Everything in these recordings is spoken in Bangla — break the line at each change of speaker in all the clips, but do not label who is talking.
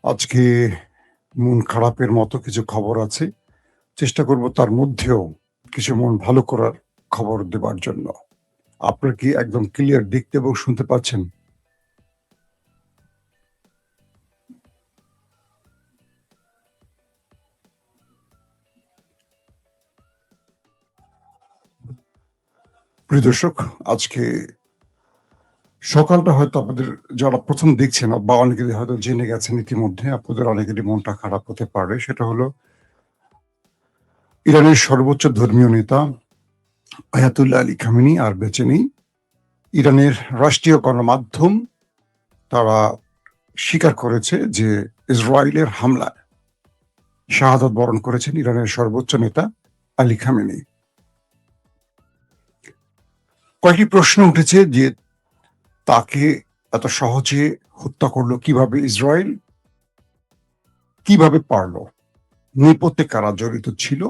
আজকে মন খারাপের মতো কিছু খবর আছে। চেষ্টা করব তার মধ্যেও কিছু মন ভালো করার খবর দেবার জন্য। আপনারা কি একদম ক্লিয়ার দেখতে এবং শুনতে পাচ্ছেন? প্রিয় দর্শক, আজকে সকালটা হয়তো আপনাদের যারা ১ম দেখছেন বা অনেকে হয়তো জেনে গেছেন ইতিমধ্যে, আপনাদের অনেকেরই মনটা খারাপ হতে পারে। সেটা হলো ইরানের সর্বোচ্চ ধর্মীয় নেতা আয়াতুল্লাহ আলী খামেনি আর বেঁচে নেই। ইরানের রাষ্ট্রীয় গণমাধ্যম তারা স্বীকার করেছে যে ইসরায়েলের হামলায় শাহাদাত বরণ করেছেন ইরানের সর্বোচ্চ নেতা আলী খামেনি। কয়েকটি প্রশ্ন উঠেছে যে তাকে এত সহজে হত্যা করলো কিভাবে ইসরায়েল, কিভাবে পারলো, নেপথ্যে কারা জড়িত ছিল,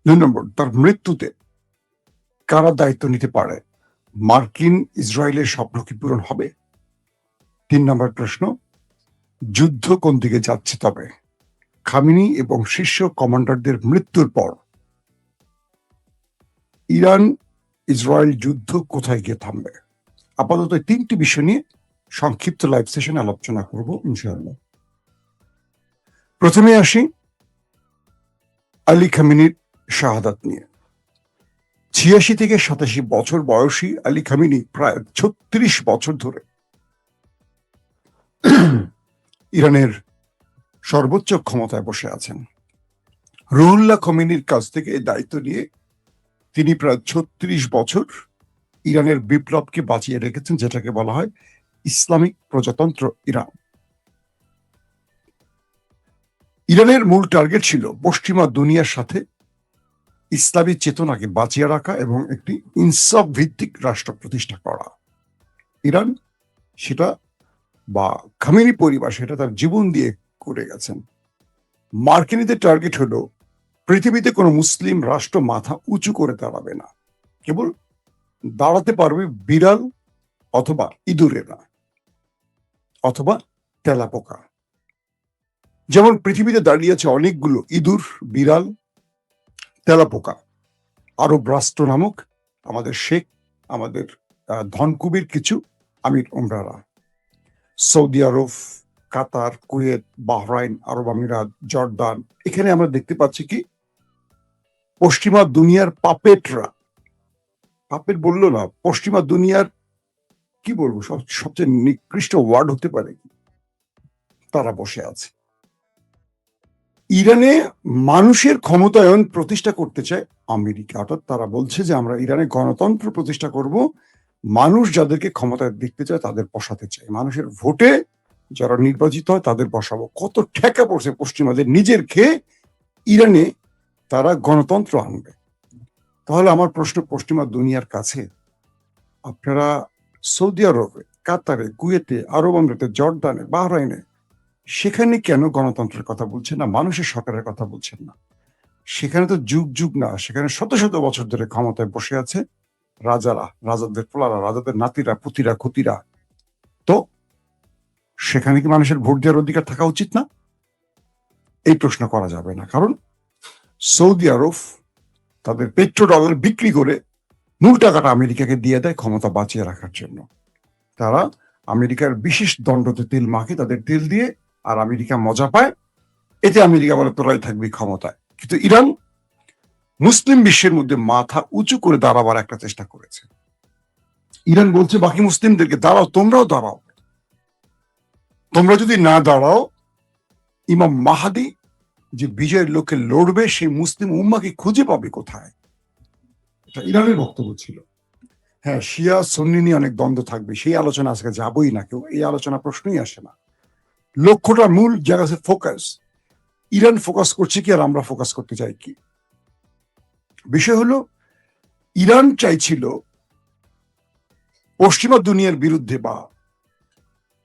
২ নম্বর তার মৃত্যুতে কারা দায়িত্ব নিতে পারে, মার্কিন ইসরায়েলের স্বপ্ন কি পূরণ হবে, ৩ নম্বর প্রশ্ন যুদ্ধ কোন দিকে যাচ্ছে, তবে খামেনি এবং শীর্ষ কমান্ডারদের মৃত্যুর পর ইরান ইসরায়েল যুদ্ধ কোথায় গিয়ে থামবে। আপাতত এই ৩টি বিষয় নিয়ে সংক্ষিপ্ত লাইভ সেশনে আলোচনা করব ইনশাআল্লাহ। প্রথমে আসি আলী খামেনির শাহাদাত নিয়ে। ৮৬ থেকে ৮৭ বছর বয়সী আলী খামেনি প্রায় ৩৬ বছর ধরে ইরানের সর্বোচ্চ ক্ষমতায় বসে আছেন। রুহুল্লাহ খমেনির কাছ থেকে এই দায়িত্ব নিয়ে তিনি প্রায় ৩৬ বছর ইরানের বিপ্লবকে বাঁচিয়ে রেখেছেন, যেটাকে বলা হয় ইসলামিক প্রজাতন্ত্র ইরান। ইরানের মূল টার্গেট ছিল পশ্চিমা দুনিয়ার সাথে ইসলামী চেতনাকে বাঁচিয়ে রাখা এবং একটি ইনসাফ ভিত্তিক রাষ্ট্র প্রতিষ্ঠা করা। ইরান সেটা, বা খামেনি পরিবার সেটা তার জীবন দিয়ে করে গেছেন। মার্কিনীদের টার্গেট হলো পৃথিবীতে কোনো মুসলিম রাষ্ট্র মাথা উঁচু করে দাঁড়াবে না, কেবল দাঁড়াতে পারবে বিড়াল অথবা ইঁদুরেরা অথবা তেলাপোকা। যেমন পৃথিবীতে দাঁড়িয়ে আছে অনেকগুলো ইঁদুর, বিড়াল, তেলাপোকা, আরব রাষ্ট্র নামক আমাদের শেখ, আমাদের ধনকুবের কিছু আমির উমরারা, সৌদি আরব, কাতার, কুয়েত, বাহরাইন, আরব আমিরাত, জর্দান। এখানে আমরা দেখতে পাচ্ছি কি পশ্চিমা দুনিয়ার পাপেটরা, পাপেট বললো না, পশ্চিমা দুনিয়ার কি বলবো, সবচেয়ে নিকৃষ্ট ওয়ার্ড হতে পারে, তারা বসে আছে। ইরানে মানুষের ক্ষমতায়ন প্রতিষ্ঠা করতে চায় আমেরিকা, অর্থাৎ তারা বলছে যে আমরা ইরানে গণতন্ত্র প্রতিষ্ঠা করব, মানুষ যাদেরকে ক্ষমতায় দেখতে চায় তাদের বসাতে চাই, মানুষের ভোটে যারা নির্বাচিত হয় তাদের বসাবো। কত ঠেকা পড়ছে পশ্চিমাদের নিজের খেয়ে ইরানে তারা গণতন্ত্র আনবে। তাহলে আমার প্রশ্ন পশ্চিমা দুনিয়ার কাছে, আপনারা সৌদি আরবে, কাতারে, কুয়েতে, আরব আমিরাতে, জর্দানে, বাহরাইনে সেখানে কেন গণতন্ত্রের কথা বলছেন না, মানুষের সরকারের কথা বলছেন না? সেখানে তো যুগ যুগ না, সেখানে শত শত বছর ধরে ক্ষমতায় বসে আছে রাজারা, রাজাদের পোলারা, রাজাদের নাতিরা, পুতিরা, খুতিরা। তো সেখানে কি মানুষের ভোট দেওয়ার অধিকার থাকা উচিত না? এই প্রশ্ন করা যাবে না, কারণ সৌদি আরব তাদের পেট্রো ডলার বিক্রি করে মূল টাকাটা আমেরিকাকে দিয়ে দেয় ক্ষমতা বাঁচিয়ে রাখার জন্য। তারা আমেরিকার বিশেষ দণ্ডতে তেল মাখে তাদের তেল দিয়ে, আর আমেরিকা মজা পায়, এতে আমেরিকা বলে তোরাই থাকবি ক্ষমতায়। কিন্তু ইরান মুসলিম বিশ্বের মধ্যে মাথা উঁচু করে দাঁড়াবার একটা চেষ্টা করেছে। ইরান বলছে বাকি মুসলিমদেরকে দাঁড়াও, তোমরাও দাঁড়াও, তোমরা যদি না দাঁড়াও ইমাম মাহাদি যে বিজয়ের লক্ষ্যে লড়বে সেই মুসলিম উম্মাকে খুঁজে পাবে কোথায়? এটা ইরানের বক্তব্য ছিল। হ্যাঁ, শিয়া সুন্নি নিয়ে অনেক দ্বন্দ্ব থাকবে, সেই আলোচনা আজকে যাবই না, কেউ এই আলোচনা প্রশ্নই আসে না। লক্ষ্যটা মূল জায়গা ফোকাস, ইরান ফোকাস করছে কি আর আমরা ফোকাস করতে চাই কি? বিষয় হলো ইরান চাইছিল পশ্চিমা দুনিয়ার বিরুদ্ধে বা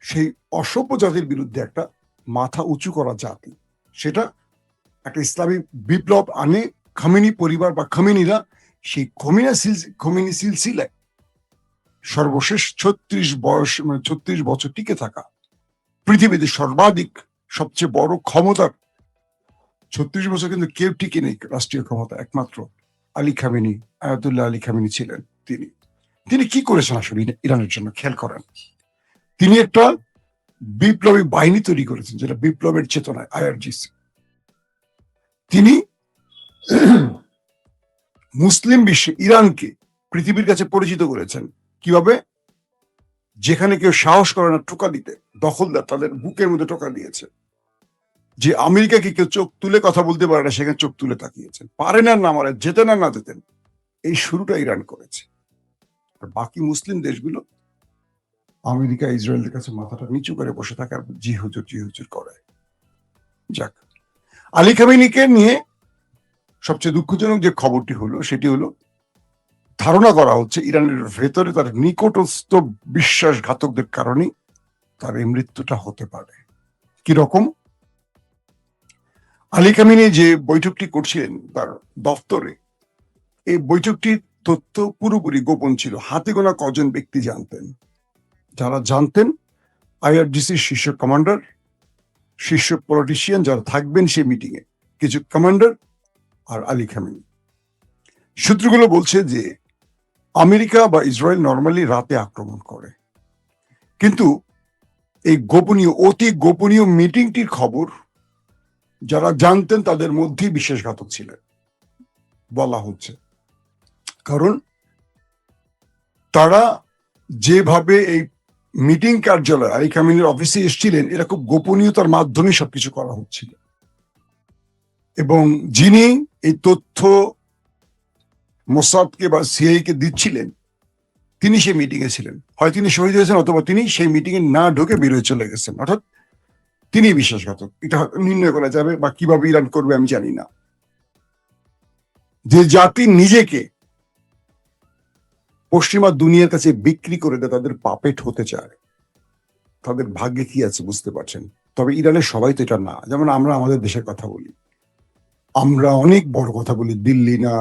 সেই অসভ্য জাতির বিরুদ্ধে একটা মাথা উঁচু করা জাতি, সেটা একটা ইসলামিক বিপ্লব আনে খামেনি পরিবার বা খামেনিরা সেই খমেনি সিলসিলায় সর্বশেষ ৩৬ বছর টিকে থাকা পৃথিবীতে সর্বাধিক সবচেয়ে বড় ক্ষমতার 36 বছর কিন্তু কেউ টিকে নেই রাষ্ট্রীয় ক্ষমতা, একমাত্র Ali Khamenei, Ayatollah Ali Khamenei ছিলেন তিনি। তিনি কি করেছেন আসলে ইরানের জন্য খেয়াল করেন। তিনি একটা বিপ্লবী বাহিনী তৈরি করেছেন যেটা বিপ্লবের চেতনায়, আইআরজিসি। তিনি মুসলিম বিশ্বে ইরানকে পৃথিবীর কাছে পরিচিত করেছেন কিভাবে? যেখানে কেউ সাহস করে না টোকা দিতে, দখলদার তাদের বুকের মধ্যে টোকা দিয়েছে। যে আমেরিকাকে কেউ চোখ তুলে কথা বলতে পারে না, সেখানে চোখ তুলে তাকিয়েছেন। পারে না না মারে, যেতেন আর না যেতেন, এই শুরুটা ইরান করেছে। আর বাকি মুসলিম দেশগুলো আমেরিকা ইসরায়েলের কাছে মাথাটা নিচু করে বসে থাকে আর জি হুজুর করে। যাক, আলী খামেনিকে নিয়ে সবচেয়ে দুঃখজনক যে খবরটি হলো সেটি হলো ধারণা করা হচ্ছে ইরানের ভেতরে তার নিকটস্থ বিশ্বাসঘাতকদের কারণে তার এই মৃত্যুটা হতে পারে। কিরকম? আলী খামেনি যে বৈঠকটি করছিলেন তার দপ্তরে, এই বৈঠকটির তথ্য পুরোপুরি গোপন ছিল। হাতে গোনা কজন ব্যক্তি জানতেন। যারা জানতেন আইআরজিসির শীর্ষ কমান্ডার, শীর্ষ পলিটিশিয়ান যারা থাকবেন সেই মিটিং এ, কিছু কমান্ডার আর আলী খামেনি। সূত্রগুলো বলছে যে আমেরিকা বা ইসরায়েল নর্মালি রাতে আক্রমণ করে, কিন্তু এই গোপনীয়, অতি গোপনীয় মিটিংটির খবর যারা জানতেন তাদের মধ্যেই বিশ্বাসঘাতক ছিলেন বলা হচ্ছে। কারণ তারা যেভাবে এই মিটিং কার্যালয় আলী খামেনির অফিসে এসেছিলেন, এটা খুব গোপনীয়তার মাধ্যমে সবকিছু করা হচ্ছিল। এবং যিনি এই তথ্য মোসাদকে বা সিআইএ কে দিচ্ছিলেন, তিনি সেই মিটিং এ ছিলেন। হয় তিনি শহীদ হয়েছেন অথবা তিনি সেই মিটিং এ না ঢুকে বেরোয় চলে গেছেন। অর্থাৎ তিনি বিশ্বাসঘাতক, এটা নির্ণয় করা যাবে। বা কিভাবে ইরান করবে আমি জানি না। যে জাতি নিজেকে পশ্চিমা দুনিয়ার কাছে বিক্রি করে দেয়, তাদের পাপেট হতে চায়, তাদের ভাগ্যে কি আছে বুঝতে পারছেন। তবে ইরানের সবাই তো এটা না। যেমন আমরা আমাদের দেশের কথা বলি, আমরা অনেক বড় কথা বলি, দিল্লি না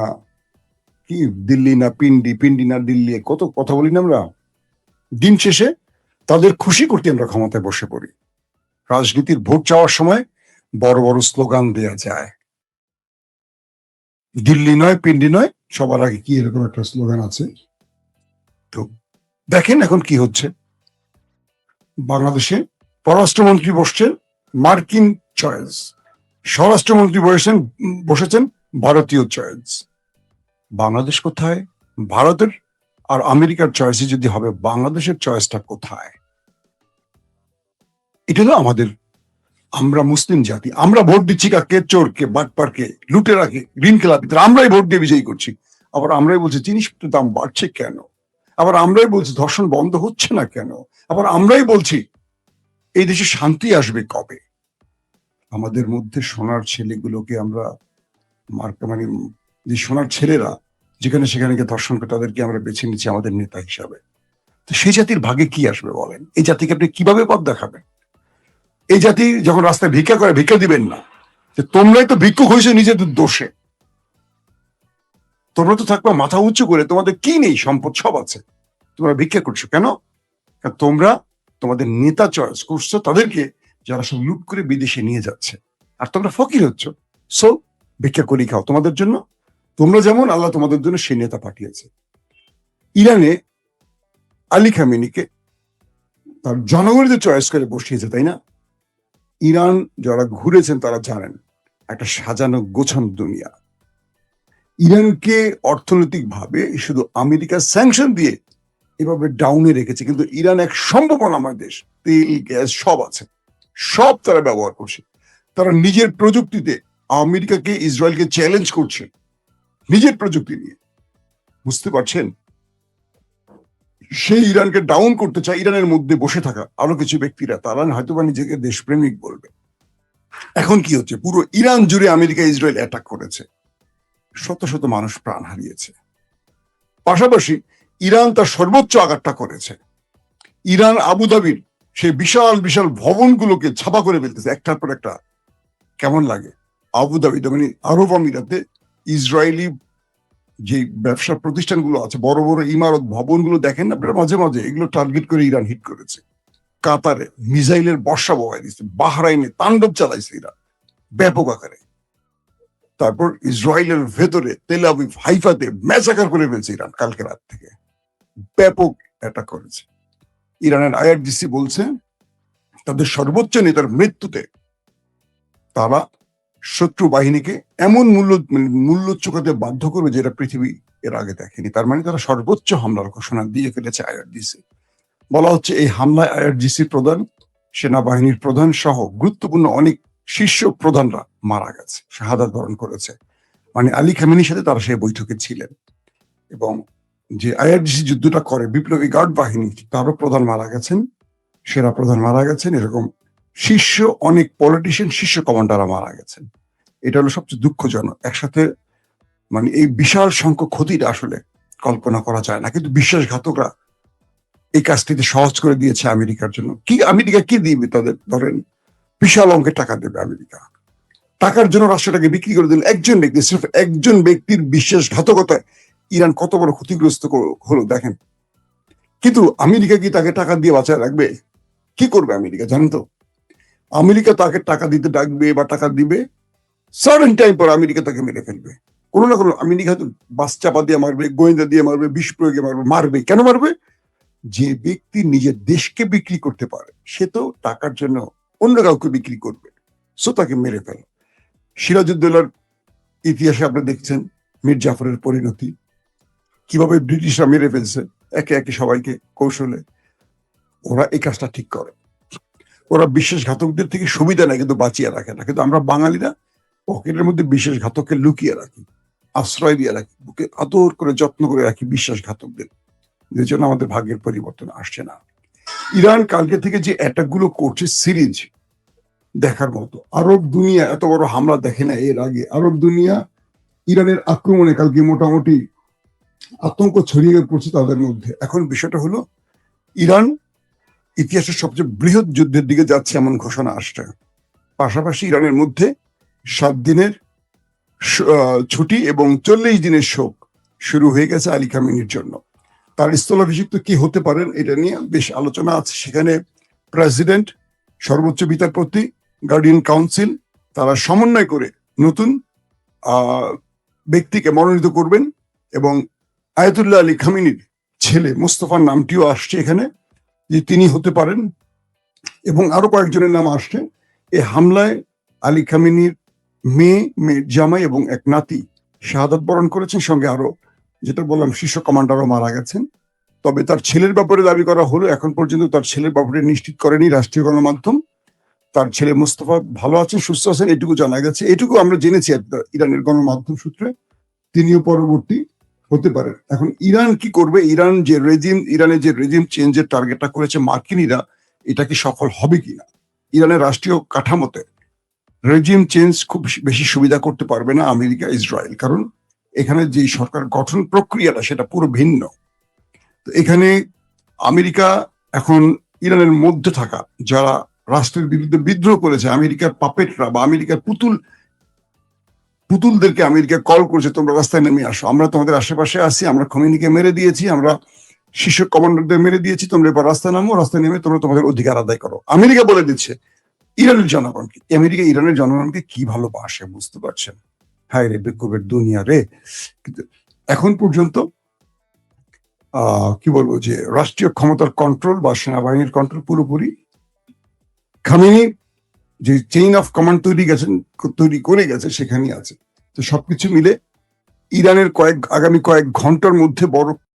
কি, দিল্লি না পিন্ডি, পিন্ডি না দিল্লি, কত কথা বলি না আমরা। দিন শেষে তাদের খুশি করতে আমরা ক্ষমতায় বসে পড়ি। রাজনীতির ভোট চাওয়ার সময় বড় বড় স্লোগান দেয়া যায়, দিল্লি নয় পিন্ডি নয়, সবার আগে কি, এরকম একটা স্লোগান আছে। তো দেখেন এখন কি হচ্ছে। বাংলাদেশে পররাষ্ট্রমন্ত্রী বসছেন মার্কিন চয়েস, স্বরাষ্ট্রমন্ত্রী বসেছেন ভারতীয় চয়েস। বাংলাদেশ কোথায়? ভারতের আর আমেরিকার চয়েসে যদি হবে, বাংলাদেশের চয়েসটা কোথায়? এটা তো আমাদের, আমরা মুসলিম জাতি, আমরা ভোট দিচ্ছি কাকে? চোরকে, বাটপারকে, লুটেরাকে, ঋণ খেলাপিদের আমরাই ভোট দিয়ে বিজয়ী করছি। আবার আমরাই বলছি জিনিসপত্রের দাম বাড়ছে কেন? আবার আমরাই বলছি ধর্ষণ বন্ধ হচ্ছে না কেন? আবার আমরাই বলছি এই দেশে শান্তি আসবে কবে? আমাদের মধ্যে সোনার ছেলেগুলোকে আমরা মানে যে সোনার ছেলেরা যেখানে সেখানে গিয়ে ধর্ষণ করে, তাদেরকে আমরা বেছে নিচ্ছি আমাদের নেতা হিসাবে। তো সেই জাতির ভাগে কি আসবে বলেন? এই জাতিকে আপনি কিভাবে পথ দেখাবেন? এই জাতি যখন রাস্তায় ভিক্ষা করে, ভিক্ষা দিবেন না যে তোমরাই তো ভিক্ষুক হয়েছে নিজেদের দোষে। তোমরা তো থাকবা মাথা উঁচু করে, তোমাদের কি নেই, সম্পদ সব আছে, তোমরা ভিক্ষা করছো কেন? তোমরা তোমাদের নেতা চয়েস করছো তাদেরকে, যারা সব লুট করে বিদেশে নিয়ে যাচ্ছে, আর তোমরা ফকির হচ্ছ। সো ভিক্ষা করি খাও তোমাদের জন্য। তোমরা যেমন, আল্লাহ তোমাদের জন্য সেই নেতা পাঠিয়েছে। ইরানে আলী খামেনিকে তার জনগণদের চয়েস করে বসিয়েছে, তাই না? ইরান যারা ঘুরেছেন তারা জানেন একটা সাজানো গোছানো দুনিয়া। ইরানকে অর্থনৈতিক ভাবে শুধু আমেরিকা স্যাংশন দিয়ে এভাবে ডাউনে রেখেছে, কিন্তু ইরান এক সম্ভাবনাময় দেশ, তেল গ্যাস সব আছে, সব তারা ব্যবহার করছে। তারা নিজের প্রযুক্তিতে আমেরিকাকে, ইসরায়েলকে চ্যালেঞ্জ করছে নিজের প্রযুক্তি নিয়ে। বুঝতে পারছেন? সেই ইরানকে ডাউন করতে চায় ইরানের মধ্যে বসে থাকা আরো কিছু ব্যক্তিরা, তারা হয়তো বা নিজেকে দেশপ্রেমিক বলবে। এখন কি হচ্ছে, পুরো ইরান জুড়ে আমেরিকা ইসরায়েল অ্যাটাক করেছে, শত শত মানুষ প্রাণ হারিয়েছে। পাশাপাশি ইরান তার সর্বোচ্চ আঘাতটা করেছে। ইরান আবুধাবির সেই বিশাল বিশাল ভবনগুলোকে ছাপা করে ফেলতেছে একটার পর একটা। কেমন লাগে? আবুধাবি মানে আরব আমিরাতে ইসরায়েলি যে ব্যবসা প্রতিষ্ঠানগুলো আছে, বড় বড় ইমারত ভবনগুলো দেখেন আপনারা মাঝে মাঝে, এগুলো টার্গেট করে ইরান হিট করেছে। কাতারে মিসাইলের বর্ষা বহাই দিচ্ছে, বাহরাইনে তাণ্ডব চালাইছে ইরান ব্যাপক আকারে। তারপর ইসরায়েলের ভেতরে তেল আবিব হাইফাতে ম্যাসাকার করে ফেলছে ইরান কালকে রাত থেকে, ব্যাপক অ্যাটাক করেছে। ইরানের আইআরজিসি বলছে তাদের সর্বোচ্চ নেতার মৃত্যুতে তারা শত্রু বাহিনীকে এমন মূল্য চুকাতে বাধ্য করবে যেটা পৃথিবী এর আগে দেখেনি। তার মানে তারা সর্বোচ্চ হামলার ঘোষণা দিয়ে ফেলেছে আইআরজিসি। বলা হচ্ছে এই হামলায় আইআরজিসি প্রধান, সেনাবাহিনীর প্রধান সহ গুরুত্বপূর্ণ অনেক শীর্ষ প্রধানরা মারা গেছে, শাহাদাত বরণ করেছে। মানে আলী খামেনির সাথে তারা সেই বৈঠকে ছিলেন। এবং যে আইআরজিসি যুদ্ধটা করে বিপ্লবী গার্ড বাহিনী, তারও প্রধান মারা গেছেন, সেরা প্রধান মারা গেছেন, এরকম শীর্ষ অনেক পলিটিশিয়ান, শীর্ষ কমান্ডাররা মারা গেছেন। এটা হলো সবচেয়ে দুঃখজনক। একসাথে মানে এই বিশাল সংখ্যক ক্ষতিটা আসলে কল্পনা করা যায় না, কিন্তু বিশ্বাসঘাতকরা এই কাজটিতে সহজ করে দিয়েছে আমেরিকার জন্য। কি আমেরিকা কি দিবে তাদের? ধরেন বিশাল অঙ্কের টাকা দেবে আমেরিকা, টাকার জন্য রাষ্ট্রটাকে বিক্রি করে দিল একজন ব্যক্তি, সির্ফ একজন ব্যক্তির বিশ্বাসঘাতকতায় ইরান কত বড় ক্ষতিগ্রস্ত হলো দেখেন। কিন্তু আমেরিকা কি তাকে টাকা দিয়ে বাঁচায় রাখবে? কি করবে আমেরিকা জানেন তো? আমেরিকা তাকে টাকা দিতে ডাকবে বা টাকা দিবে, সার্টেন টাইম পর আমেরিকা তাকে মেরে ফেলবে। কোনো না কোনো আমেরিকা হয়তো বাস চাপা দিয়ে মারবে, গোয়েন্দা দিয়ে মারবে, বিষ প্রয়োগে মারবে। মারবে কেন মারবে? যে ব্যক্তি নিজের দেশকে বিক্রি করতে পারে সে তো টাকার জন্য অন্য কাউকে বিক্রি করবে, সো তাকে মেরে ফেল। সিরাজউদ্দৌলার ইতিহাসে আপনি দেখছেন মীর জাফরের পরিণতি, কিভাবে ব্রিটিশরা মেরে ফেলছে একে একে সবাইকে কৌশলে। ওরা এই কাজটা ঠিক করে, ওরা বিশ্বাসঘাতকদের থেকে সুবিধা নেয় কিন্তু বাঁচিয়ে রাখে না। কিন্তু আমরা বাঙালিরা পকেটের মধ্যে বিশ্বাসঘাতককে লুকিয়ে রাখি, আশ্রয় দিয়ে রাখি, বুকে আদর করে যত্ন করে রাখি বিশ্বাসঘাতকদের, যে জন্য আমাদের ভাগ্যের পরিবর্তন আসছে না। ইরান কালকে থেকে যে অ্যাটাক গুলো করছে সিরিজ দেখার মতো। আরব দুনিয়া এত বড় হামলা দেখে না এর আগে। আরব দুনিয়া ইরানের আক্রমণে কালকে মোটামুটি আতঙ্ক ছড়িয়ে পড়ছে তাদের মধ্যে। এখন বিষয়টা হলো ইরান ইতিহাসের সবচেয়ে বৃহৎ যুদ্ধের দিকে যাচ্ছে এমন ঘোষণা আসছে। পাশাপাশি ইরানের মধ্যে 7 দিনের ছুটি এবং 40 দিনের শোক শুরু হয়ে গেছে আলী খামেনির জন্য। তার স্থলাভিষিক্ত কি হতে পারেন এটা নিয়ে বেশ আলোচনা আছে। সেখানে প্রেসিডেন্ট, সর্বোচ্চ বিচারপতি, গার্ডিয়ান কাউন্সিল তারা সমন্বয় করে নতুন ব্যক্তিকে মনোনীত করবেন এবং আয়াতুল্লাহ আলী খামেনির ছেলে মোস্তফার নামটিও আসছে এখানে, যে তিনি হতে পারেন, এবং আরো কয়েকজনের নাম আসছে। এই হামলায় আলী খামেনির মেয়ে, জামাই এবং এক নাতি শাহাদাত বরণ করেছেন, সঙ্গে আরো যেটা বললাম শীর্ষ কমান্ডারও মারা গেছেন। তবে তার ছেলের ব্যাপারে দাবি করা হলো, এখন পর্যন্ত তার ছেলের ব্যাপারে নিশ্চিত করেনি রাষ্ট্রীয় গণমাধ্যম। তার ছেলে মুস্তফা ভালো আছেন, সুস্থ আছেন, এটুকু জানা গেছে। এটুকু আমরা জেনেছি ইরানের গণমাধ্যম সূত্রে। তিনিও পরবর্তী হতে পারেন। এখন ইরান কি করবে? ইরানের যে রেজিম চেঞ্জের টার্গেটটা করেছে মার্কিনীরা, এটা কি সফল হবে কিনা? ইরানের রাষ্ট্রীয় কাঠামোতে রেজিম চেঞ্জ খুব বেশি সুবিধা করতে পারবে না আমেরিকা, ইসরায়েল, কারণ এখানে যে সরকার গঠন প্রক্রিয়াটা সেটা পুরো ভিন্ন। তো এখানে আমেরিকা এখন ইরানের মধ্যে থাকা যারা রাষ্ট্রের বিরুদ্ধে বিদ্রোহ করেছে, আমেরিকার পাপেটরা বা আমেরিকার পুতুলদেরকে আমেরিকা কল করেছে, তোমরা রাস্তায় নেমে আসো, আমরা তোমাদের আশেপাশে আছি, আমরা খোমেনিকে মেরে দিয়েছি, আমরা শীর্ষ কমান্ডারদের মেরে দিয়েছি, তোমরা এবার রাস্তায় নামো, রাস্তায় নেমে তোমরা তোমাদের অধিকার আদায় করো। আমেরিকা বলে দিচ্ছে ইরানের জনগণকে। আমেরিকা ইরানের জনগণকে কি ভালোবাসে বুঝতে পারছেন? হায় রে বেকুবের দুনিয়া রে। কিন্তু এখন পর্যন্ত কি বলবো, যে রাষ্ট্রীয় ক্ষমতার কন্ট্রোল বা সেনাবাহিনীর কন্ট্রোল পুরোপুরি খামেনি যে চেইন অফ কমান্ড তৈরি করে গেছে সেখানেই আছে। তো সবকিছু মিলে ইরানের আগামী কয়েক ঘন্টার মধ্যে বড়